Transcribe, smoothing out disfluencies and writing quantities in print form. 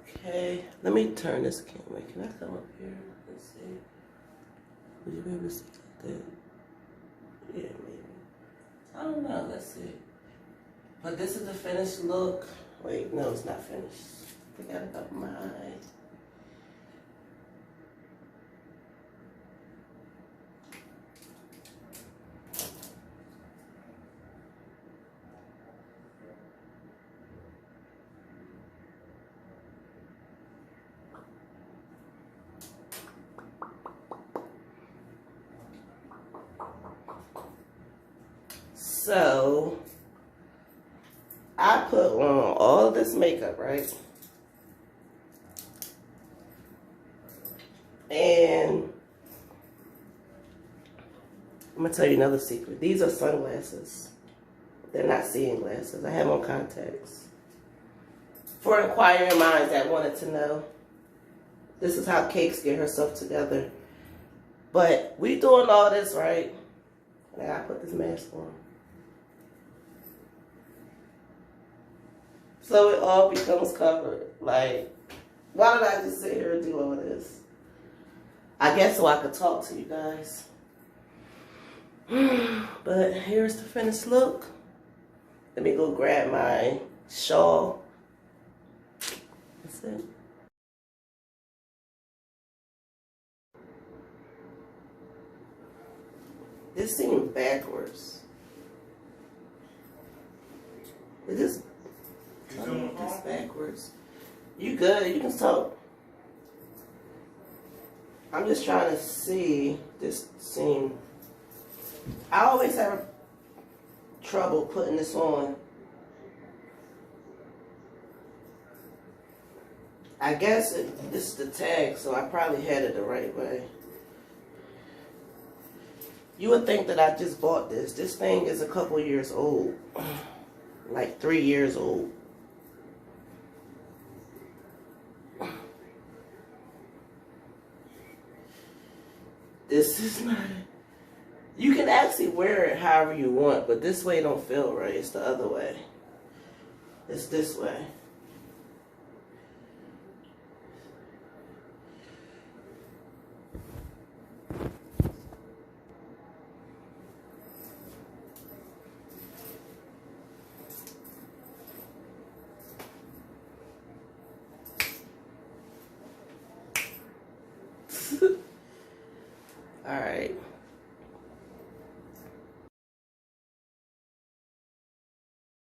Okay, let me turn this camera. Can I come up here? Let's see. Would you be able to see like that? Yeah, maybe. I don't know. Let's see. But this is the finished look. Wait, no, it's not finished. Forgot about my eye. So, I put on all of this makeup, right? And I'm going to tell you another secret. These are sunglasses. They're not seeing glasses. I have on contacts. For inquiring minds that wanted to know, this is how Cakz get herself together. But we doing all this, right? And I gotta put this mask on. So it all becomes covered. Like, why did I just sit here and do all this? I guess so I could talk to you guys. But here's the finished look. Let me go grab my shawl. That's it. This seems backwards. It just this backwards. You good? You can talk. I'm just trying to see this seam. I always have trouble putting this on. I guess this is the tag, so I probably had it the right way. You would think that I just bought this. This thing is a couple years old. Like 3 years old. This is not... You can actually wear it however you want, but this way don't feel right. It's the other way. It's this way.